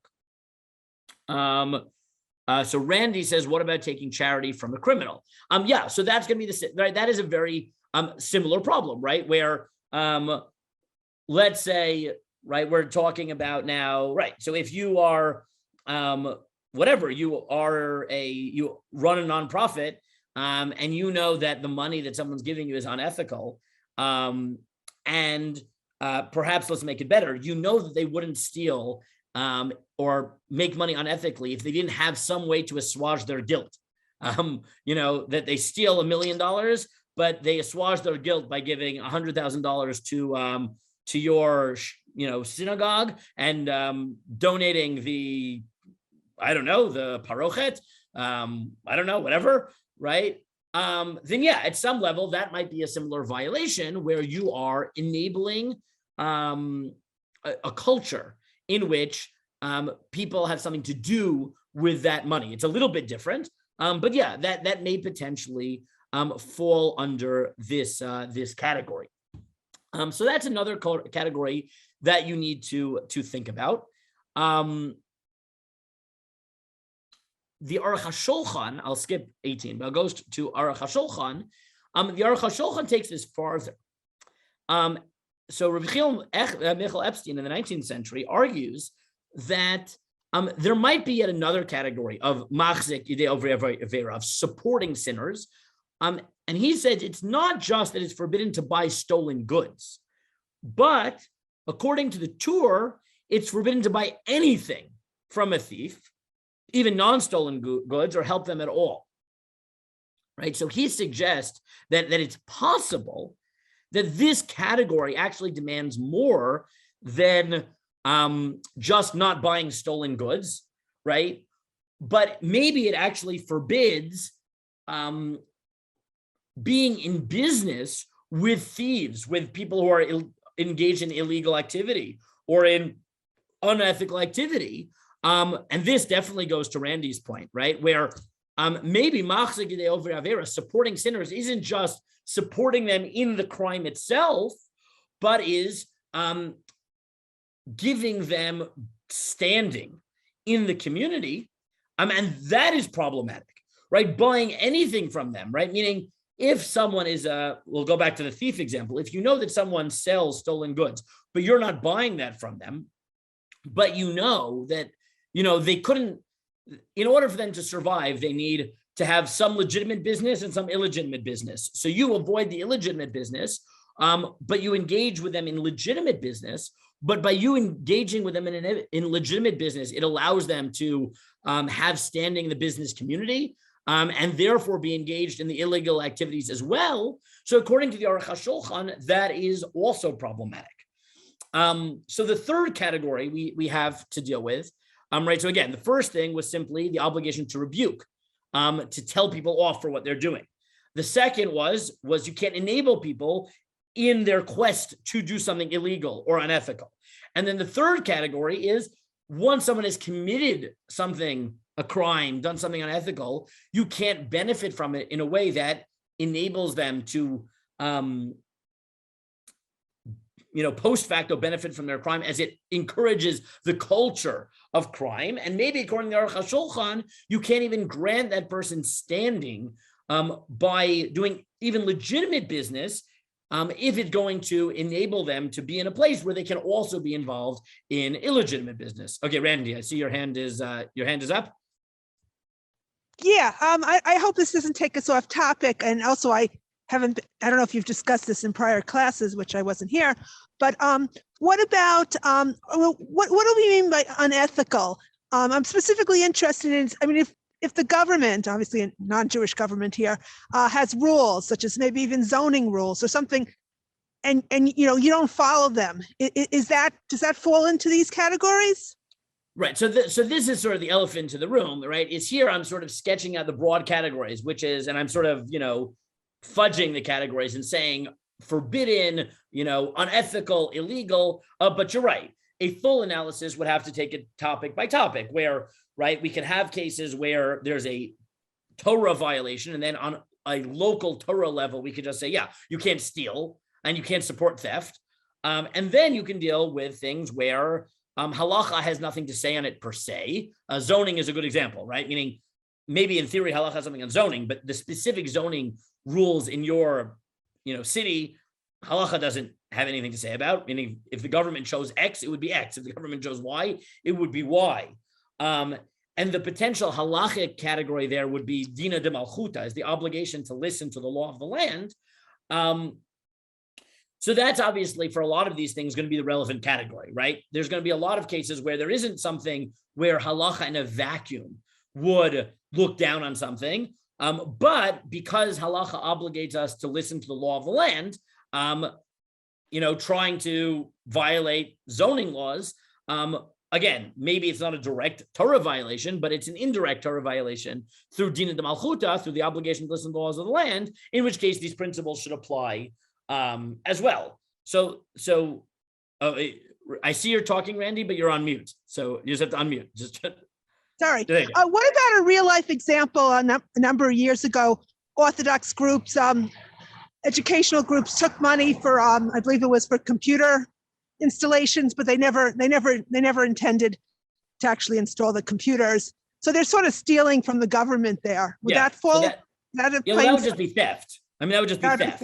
So Randy says, what about taking charity from a criminal? So that's going to be right. That is a very similar problem, right? Where let's say, right, we're talking about now, right? So if you are you run a nonprofit, and you know that the money that someone's giving you is unethical, and perhaps let's make it better. You know that they wouldn't steal or make money unethically if they didn't have some way to assuage their guilt. That they steal $1 million, but they assuage their guilt by giving $100,000 to your synagogue and donating the parochet, whatever. Right? then yeah, at some level, that might be a similar violation where you are enabling a culture in which people have something to do with that money. It's a little bit different, but yeah, that may potentially fall under this category. So that's another category that you need to think about. The Aruch HaShulchan, I'll skip 18, but I'll go to Aruch HaShulchan. The Aruch HaShulchan takes this farther. So Rabbi Michael Epstein in the 19th century argues that there might be yet another category of machzik yidei ovrei avera, of supporting sinners. And he said it's not just that it's forbidden to buy stolen goods, but according to the Torah, it's forbidden to buy anything from a thief, even non-stolen goods, or help them at all. Right? So he suggests that it's possible that this category actually demands more than just not buying stolen goods, right? But maybe it actually forbids being in business with thieves, with people who are engaged in illegal activity or in unethical activity. And this definitely goes to Randy's point, right? Where maybe machzik yidei ovrei avera, supporting sinners, isn't just supporting them in the crime itself, but is giving them standing in the community. And that is problematic, right? Buying anything from them, right? Meaning if someone is we'll go back to the thief example. If you know that someone sells stolen goods, but you're not buying that from them, but you know that, they couldn't, in order for them to survive, they need to have some legitimate business and some illegitimate business. So you avoid the illegitimate business, but you engage with them in legitimate business. But by you engaging with them in legitimate business, it allows them to have standing in the business community, and therefore be engaged in the illegal activities as well. So according to the Aruch HaShulchan, that is also problematic. So the third category we have to deal with, right? So again, the first thing was simply the obligation to rebuke, to tell people off for what they're doing. The second was you can't enable people in their quest to do something illegal or unethical. And then the third category is once someone has committed something, a crime, done something unethical, you can't benefit from it in a way that enables them to post facto benefit from their crime, as it encourages the culture of crime. And maybe according to Aruch HaShulchan, you can't even grant that person standing by doing even legitimate business if it's going to enable them to be in a place where they can also be involved in illegitimate business. Okay, Randy, I see your hand is up. Yeah, I hope this doesn't take us off topic. And also, I don't know if you've discussed this in prior classes, which I wasn't here, but what about, what do we mean by unethical? I'm specifically interested in, if the government, obviously a non-Jewish government here, has rules, such as maybe even zoning rules or something, and you don't follow them, does that fall into these categories? Right. So this is sort of the elephant in the room, right? Is here I'm sort of sketching out the broad categories, which is, and I'm sort of, fudging the categories and saying forbidden, unethical, illegal. But you're right. A full analysis would have to take it topic by topic, where, right, we can have cases where there's a Torah violation, and then on a local Torah level, we could just say, yeah, you can't steal and you can't support theft. And then you can deal with things where halacha has nothing to say on it per se. Zoning is a good example, right? Meaning maybe in theory halacha has something on zoning, but the specific zoning rules in your city, halacha doesn't have anything to say about. Meaning if the government chose X, it would be X. If the government chose Y, it would be Y. And the potential halakhic category there would be dina de malchuta, is the obligation to listen to the law of the land. So that's obviously for a lot of these things going to be the relevant category, right? There's going to be a lot of cases where there isn't something where halacha in a vacuum would look down on something. But because halacha obligates us to listen to the law of the land, trying to violate zoning laws again, maybe it's not a direct Torah violation, but it's an indirect Torah violation through Dina de Malchuta, through the obligation to listen to the laws of the land, in which case these principles should apply as well. So I see you're talking, Randy, but you're on mute. So you just have to unmute. Sorry. There you go. What about a real life example? A number of years ago, Orthodox groups, educational groups took money for, I believe it was for computer installations, but they never intended to actually install the computers. So they're sort of stealing from the government there. Would that fall? That would just be theft. I mean, that would just be theft.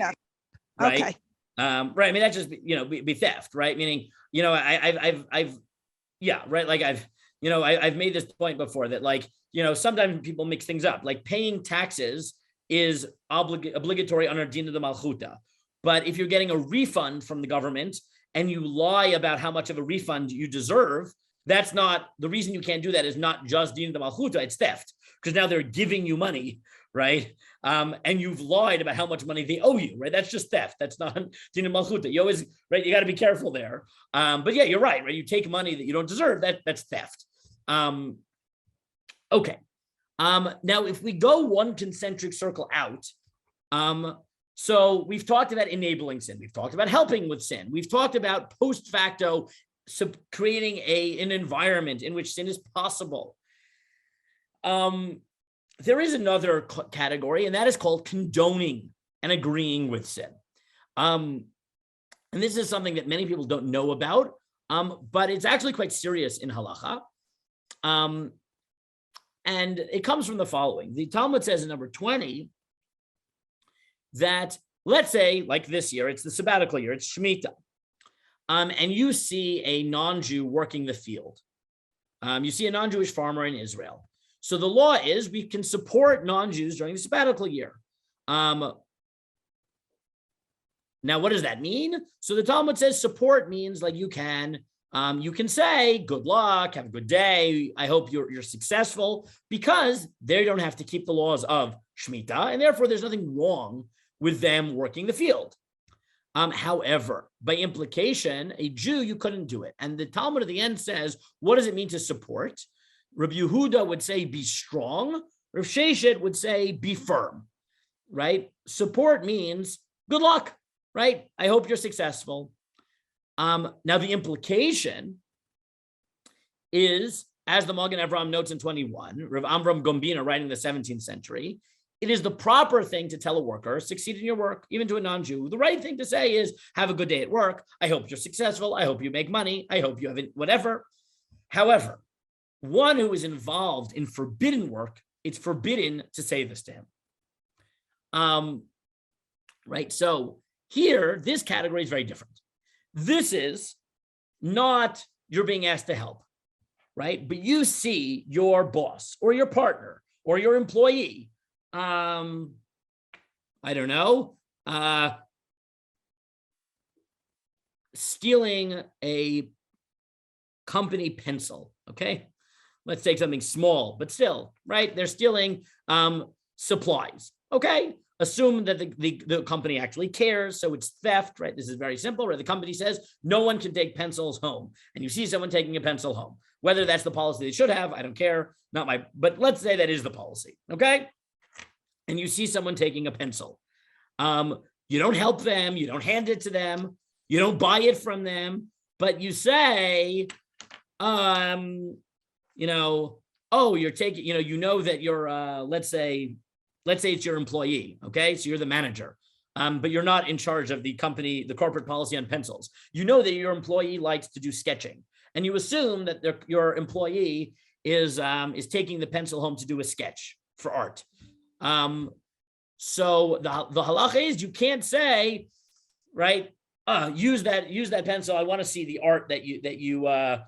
Right? Okay. Right. I mean, that just be theft, right? Meaning, I've made this point before that, like, sometimes people mix things up. Like paying taxes is obligatory under Dina de Malchuta. But if you're getting a refund from the government and you lie about how much of a refund you deserve, that's not the reason you can't do that. Is not just Dina de Malchuta, it's theft, because now they're giving you money, right? And you've lied about how much money they owe you, right? That's just theft. That's not Dina de Malchuta. You always, right? You got to be careful there. But yeah, you're right? You take money that you don't deserve, that's theft. Okay. Now, if we go one concentric circle out, so we've talked about enabling sin. We've talked about helping with sin. We've talked about post facto creating an environment in which sin is possible. There is another category, and that is called condoning and agreeing with sin. And this is something that many people don't know about, but it's actually quite serious in halacha. And it comes from the following. The Talmud says in number 20 that, let's say, like this year, it's the sabbatical year, it's Shemitah, and you see a non-Jew working the field. You see a non-Jewish farmer in Israel. So the law is we can support non-Jews during the sabbatical year. Now, what does that mean? So the Talmud says support means like you can say, good luck, have a good day, I hope you're successful, because they don't have to keep the laws of Shemitah, and therefore there's nothing wrong with them working the field. However, by implication, a Jew, you couldn't do it. And the Talmud at the end says, what does it mean to support? Rabbi Yehuda would say, be strong. Rav Sheshet would say, be firm, right? Support means good luck, right? I hope you're successful. Now, the implication is, as the Magen Avraham notes in 21, Rav Amram Gombina writing in the 17th century, it is the proper thing to tell a worker, succeed in your work, even to a non-Jew. The right thing to say is, have a good day at work. I hope you're successful. I hope you make money. I hope you have whatever. However, one who is involved in forbidden work, it's forbidden to say this to him. Right? So here, this category is very different. This is not you're being asked to help, right? But you see your boss or your partner or your employee, I don't know, stealing a company pencil, okay? Let's take something small, but still, right? They're stealing supplies, okay? Assume that the company actually cares, so it's theft, right? This is very simple, right? The company says no one can take pencils home, and you see someone taking a pencil home. Whether that's the policy they should have, I don't care, but let's say that is the policy, okay? And you see someone taking a pencil. You don't help them, you don't hand it to them, you don't buy it from them, but you say, oh, you're taking, that you're, let's say it's your employee, okay? So you're the manager, but you're not in charge of the company, the corporate policy on pencils. You know that your employee likes to do sketching, and you assume that your employee is taking the pencil home to do a sketch for art. So the halacha is you can't say, right? Use that pencil. I want to see the art that you the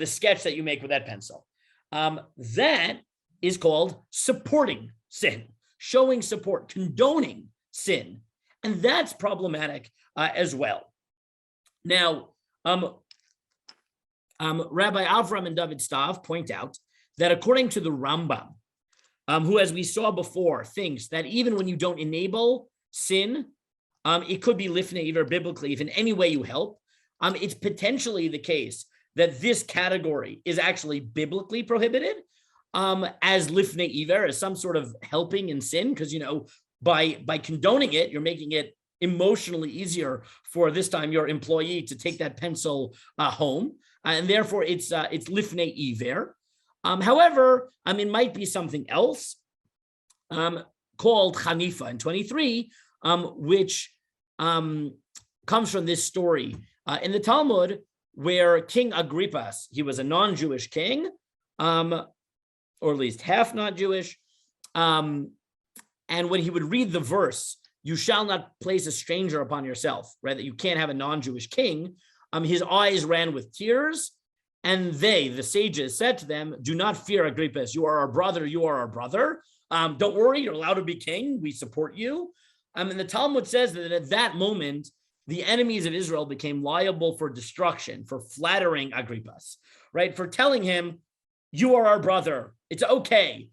sketch that you make with that pencil. That is called supporting sin, showing support, condoning sin. And that's problematic as well. Now, Rabbi Avram and David Stav point out that according to the Rambam, who, as we saw before, thinks that even when you don't enable sin, it could be lifnei iver biblically, if in any way you help, it's potentially the case that this category is actually biblically prohibited as lifnei iver, as some sort of helping in sin, because, by condoning it, you're making it emotionally easier for this time your employee to take that pencil home, and therefore it's lifnei iver. However, it might be something else called chanifa in 23, which comes from this story in the Talmud, where King Agrippas, he was a non-Jewish king, or at least half not Jewish, and when he would read the verse, "You shall not place a stranger upon yourself," right? That you can't have a non-Jewish king. His eyes ran with tears, and they, the sages, said to them, "Do not fear, Agrippas. You are our brother. You are our brother. Don't worry. You're allowed to be king. We support you." And the Talmud says that at that moment, the enemies of Israel became liable for destruction for flattering Agrippas, right? For telling him, "You are our brother. It's okay."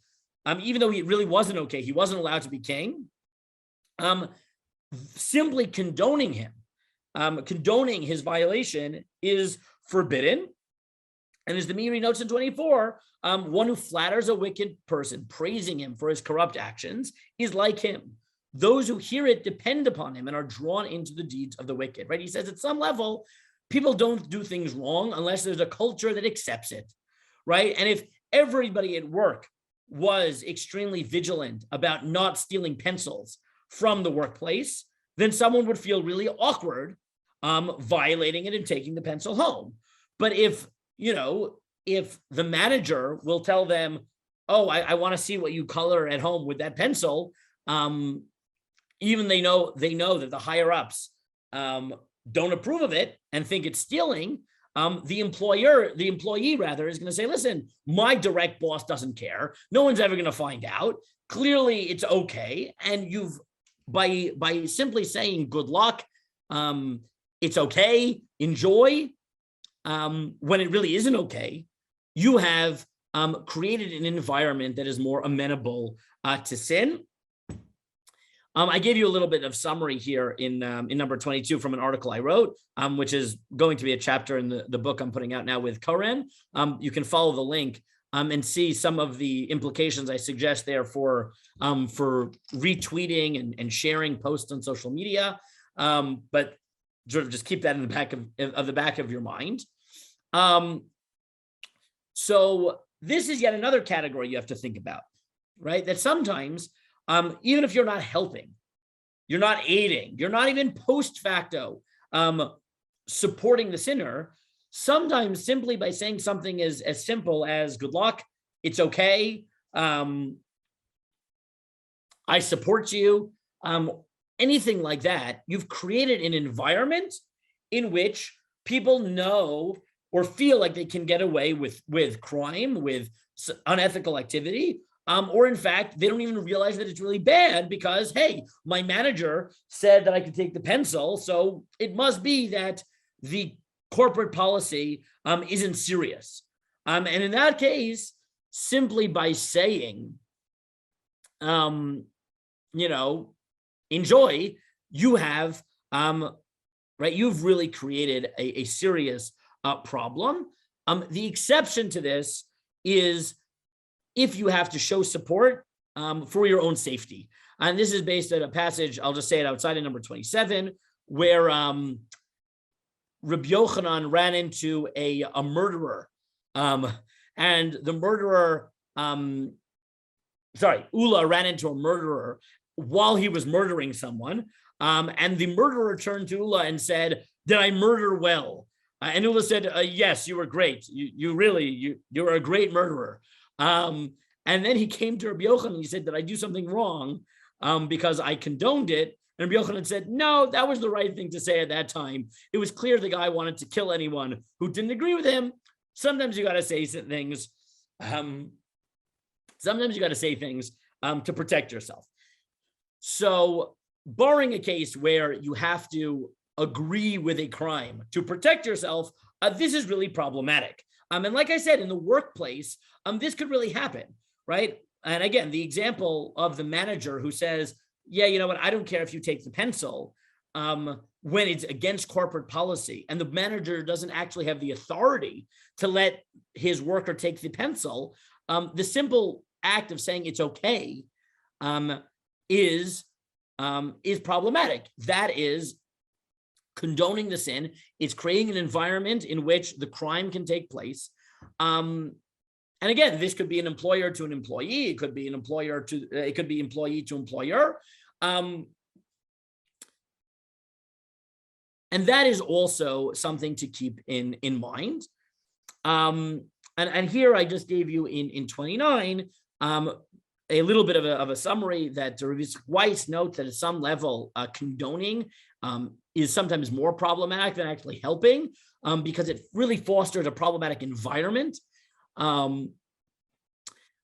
Even though he really wasn't okay, he wasn't allowed to be king. Simply condoning him, condoning his violation is forbidden. And as the Meiri notes in 24, one who flatters a wicked person, praising him for his corrupt actions, is like him. Those who hear it depend upon him and are drawn into the deeds of the wicked, right? He says at some level, people don't do things wrong unless there's a culture that accepts it, right? And if everybody at work was extremely vigilant about not stealing pencils from the workplace, then someone would feel really awkward violating it and taking the pencil home. But if the manager will tell them, "Oh, I want to see what you color at home with that pencil," even they know that the higher ups don't approve of it and think it's stealing, the employee is going to say, "Listen, my direct boss doesn't care. No one's ever going to find out. Clearly, it's okay." And you've by simply saying "good luck," it's okay, enjoy, when it really isn't okay, you have created an environment that is more amenable to sin. I gave you a little bit of summary here in number 22 from an article I wrote, which is going to be a chapter in the book I'm putting out now with Koren. You can follow the link and see some of the implications I suggest there for retweeting and sharing posts on social media. But sort of just keep that in the back of your mind. So this is yet another category you have to think about, right? That sometimes, even if you're not helping, you're not aiding, you're not even post facto supporting the sinner, sometimes simply by saying something as simple as "good luck," "it's okay," "I support you," anything like that, you've created an environment in which people know or feel like they can get away with crime, with unethical activity, or in fact, they don't even realize that it's really bad because, hey, my manager said that I could take the pencil, so it must be that the corporate policy isn't serious. And in that case, simply by saying, enjoy, you have, right, you've really created a serious problem. The exception to this is if you have to show support for your own safety. And this is based on a passage, I'll just say it outside of number 27, where Rabbi Yochanan ran into a murderer. And the murderer, Ula ran into a murderer while he was murdering someone. And the murderer turned to Ula and said, "Did I murder well?" And Ula said, "Yes, you were great. You're a great murderer." And then he came to Rabbi Yochanan and he said, "Did I do something wrong because I condoned it?" And Rabbi Yochanan said, "No, that was the right thing to say at that time. It was clear the guy wanted to kill anyone who didn't agree with him. Sometimes you got to say things. Sometimes you got to say things to protect yourself." So, barring a case where you have to agree with a crime to protect yourself, this is really problematic. And like I said, in the workplace, this could really happen, right? And again, the example of the manager who says, "Yeah, you know what? I don't care if you take the pencil." when it's against corporate policy and the manager doesn't actually have the authority to let his worker take the pencil, the simple act of saying it's okay is problematic. That is condoning the sin. It's creating an environment in which the crime can take place. And again, this could be an employer to an employee. It could be an employer to, it could be employee to employer. And that is also something to keep in mind. And here I just gave you in 29, a little bit of a summary that Rabbi Weiss notes that at some level, condoning is sometimes more problematic than actually helping, because it really fosters a problematic environment. And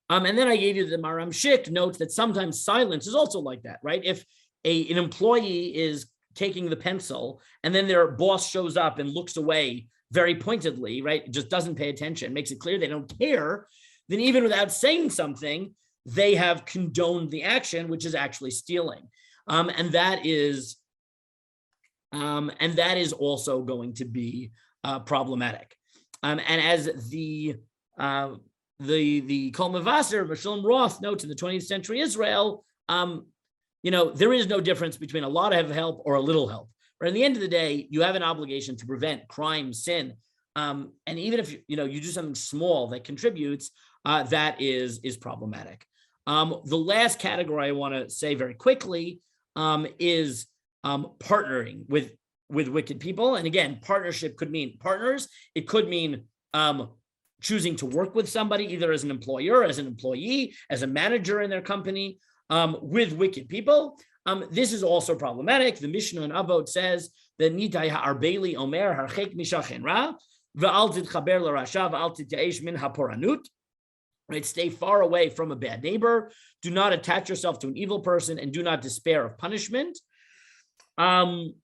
then I gave you the Maram Schick notes that sometimes silence is also like that, right? If an employee is taking the pencil and then their boss shows up and looks away very pointedly, right? Just doesn't pay attention, makes it clear they don't care, then even without saying something, they have condoned the action, which is actually stealing. And that is also going to be problematic. And as the Kol Mavasser, Meshulam Roth notes in the 20th century Israel, there is no difference between a lot of help or a little help. But at the end of the day, you have an obligation to prevent crime, sin, and even if you do something small that contributes, that is problematic. The last category I want to say very quickly is partnering with wicked people. And again, partnership could mean partners. It could mean choosing to work with somebody, either as an employer, as an employee, as a manager in their company, with wicked people. This is also problematic. The Mishnah in Avot says that Nitai ha'arbeli omer harchek mishachen ra v'al titchaber l'rasha v'al tityaesh min haporanut. Right, stay far away from a bad neighbor. Do not attach yourself to an evil person, and do not despair of punishment. And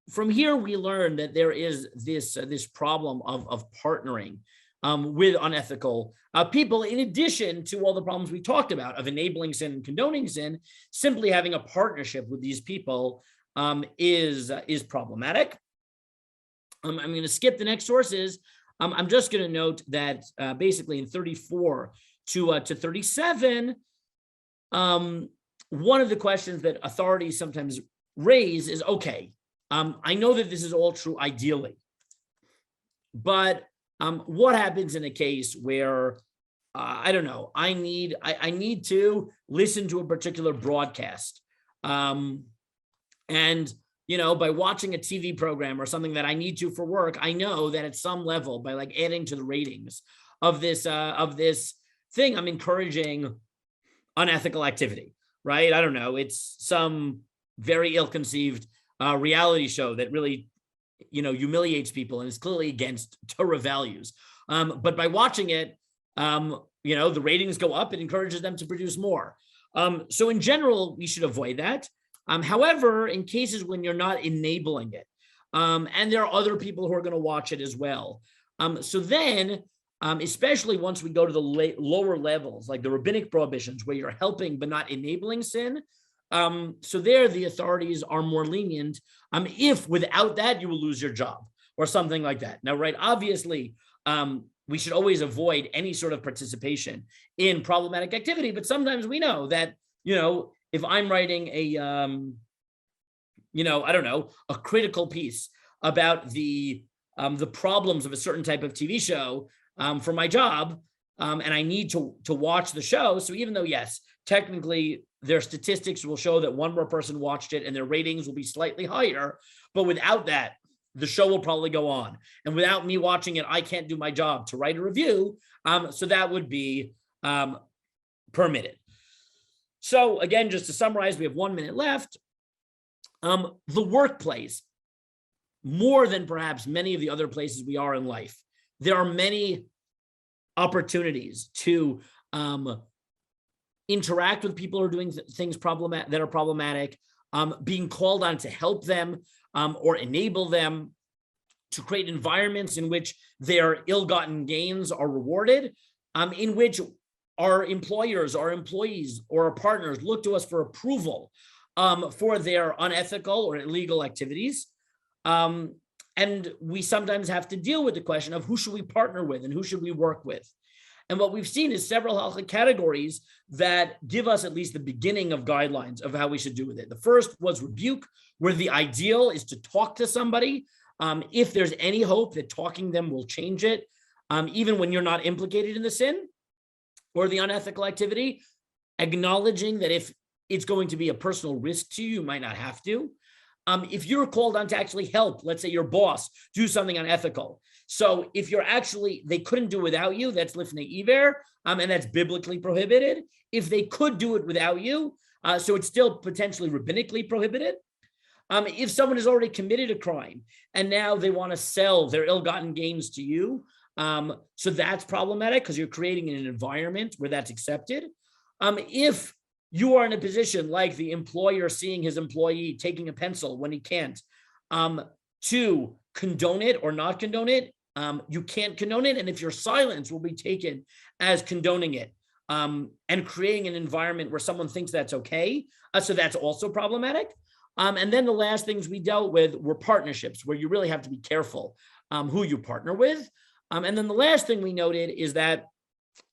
from here, we learn that there is this problem of partnering with unethical people, in addition to all the problems we talked about of enabling sin and condoning sin. Simply having a partnership with these people is problematic. I'm going to skip the next sources. I'm just going to note that basically in 34 to 37, one of the questions that authorities sometimes raise is, okay, I know that this is all true ideally, but what happens in a case where, I don't know, I need to listen to a particular broadcast, and by watching a TV program or something that I need to for work, I know that at some level, by like adding to the ratings of this thing, I'm encouraging unethical activity, right? I don't know. It's some very ill-conceived reality show that really, humiliates people and is clearly against Torah values. But by watching it, the ratings go up. It encourages them to produce more. So in general, we should avoid that. However, in cases when you're not enabling it, and there are other people who are going to watch it as well. So then, especially once we go to the lower levels, like the rabbinic prohibitions, where you're helping but not enabling sin, so there the authorities are more lenient. If without that, you will lose your job or something like that. Now, right, obviously, we should always avoid any sort of participation in problematic activity. But sometimes we know that, if I'm writing a critical piece about the problems of a certain type of TV show for my job, and I need to watch the show. So even though, yes, technically their statistics will show that one more person watched it and their ratings will be slightly higher, but without that, the show will probably go on. And without me watching it, I can't do my job to write a review. So that would be permitted. So again, just to summarize, we have 1 minute left. The workplace, more than perhaps many of the other places we are in life, there are many opportunities to interact with people who are doing things that are problematic, being called on to help them or enable them, to create environments in which their ill-gotten gains are rewarded, in which our employers, our employees, or our partners look to us for approval for their unethical or illegal activities. And we sometimes have to deal with the question of who should we partner with and who should we work with. And what we've seen is several halakhic categories that give us at least the beginning of guidelines of how we should do with it. The first was rebuke, where the ideal is to talk to somebody. If there's any hope that talking them will change it, even when you're not implicated in the sin or the unethical activity, acknowledging that if it's going to be a personal risk to you, you might not have to. If you're called on to actually help, let's say your boss, do something unethical. So if you're actually, they couldn't do it without you, that's lifnei iver, and that's biblically prohibited. If they could do it without you, so it's still potentially rabbinically prohibited. If someone has already committed a crime and now they want to sell their ill-gotten gains to you, so that's problematic because you're creating an environment where that's accepted. If you are in a position like the employer seeing his employee taking a pencil when he can't, to condone it or not condone it, you can't condone it. And if your silence will be taken as condoning it and creating an environment where someone thinks that's okay, so that's also problematic. And then the last things we dealt with were partnerships, where you really have to be careful who you partner with. And then the last thing we noted is that,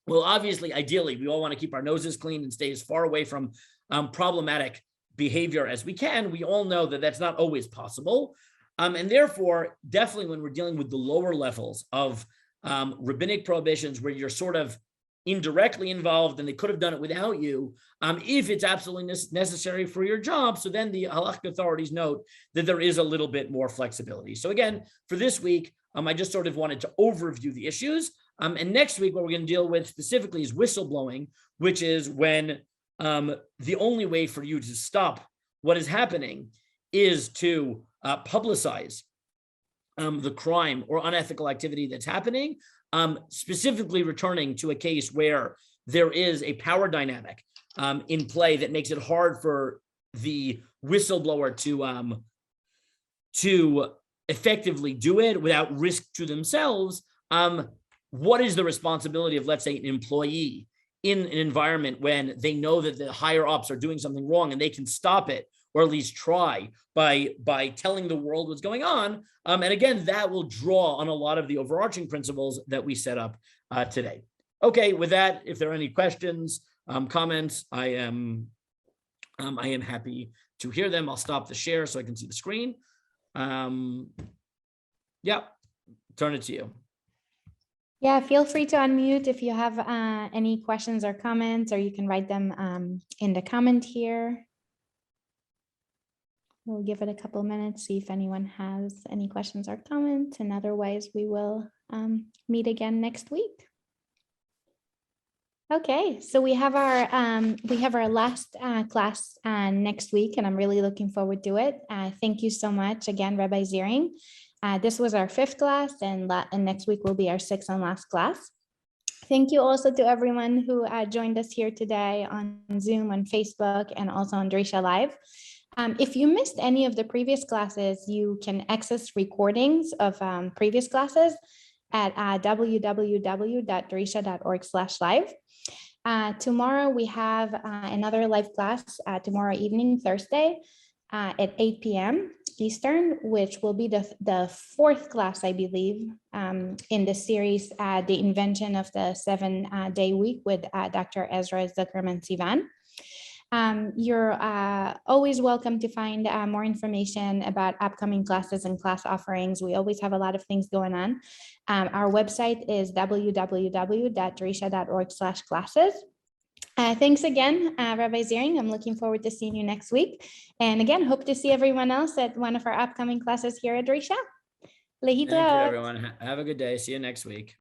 well, obviously, ideally, we all want to keep our noses clean and stay as far away from problematic behavior as we can. We all know that that's not always possible. And therefore, definitely when we're dealing with the lower levels of rabbinic prohibitions where you're sort of indirectly involved and they could have done it without you, if it's absolutely necessary for your job, so then the halakhic authorities note that there is a little bit more flexibility. So again, for this week, I just sort of wanted to overview the issues. And next week, what we're going to deal with specifically is whistleblowing, which is when the only way for you to stop what is happening is to publicize the crime or unethical activity that's happening, specifically returning to a case where there is a power dynamic in play that makes it hard for the whistleblower to effectively do it without risk to themselves. What is the responsibility of, let's say, an employee in an environment when they know that the higher ups are doing something wrong and they can stop it, or at least try by telling the world what's going on? And again, that will draw on a lot of the overarching principles that we set up today. Okay, with that, if there are any questions, comments, I am happy to hear them. I'll stop the share so I can see the screen. Yeah, turn it to you. Yeah, feel free to unmute if you have any questions or comments, or you can write them in the comment here. We'll give it a couple of minutes, see if anyone has any questions or comments, and otherwise we will meet again next week. Okay, so we have our last class next week, and I'm really looking forward to it. Thank you so much again, Rabbi Ziring. This was our 5th class, and next week will be our 6th and last class. Thank you also to everyone who joined us here today on Zoom, on Facebook, and also on Drisha Live. If you missed any of the previous classes, you can access recordings of previous classes at www.drisha.org/live. Tomorrow we have another live class tomorrow evening, Thursday, at 8 p.m. Eastern, which will be the 4th class, I believe, in the series, The Invention of the 7-Day Week with Dr. Ezra Zuckerman Sivan. You're always welcome to find more information about upcoming classes and class offerings. We always have a lot of things going on. Our website is www.drisha.org/classes. Thanks again, Rabbi Ziring. I'm looking forward to seeing you next week. And again, hope to see everyone else at one of our upcoming classes here at Drisha. Thank you, everyone. Have a good day. See you next week.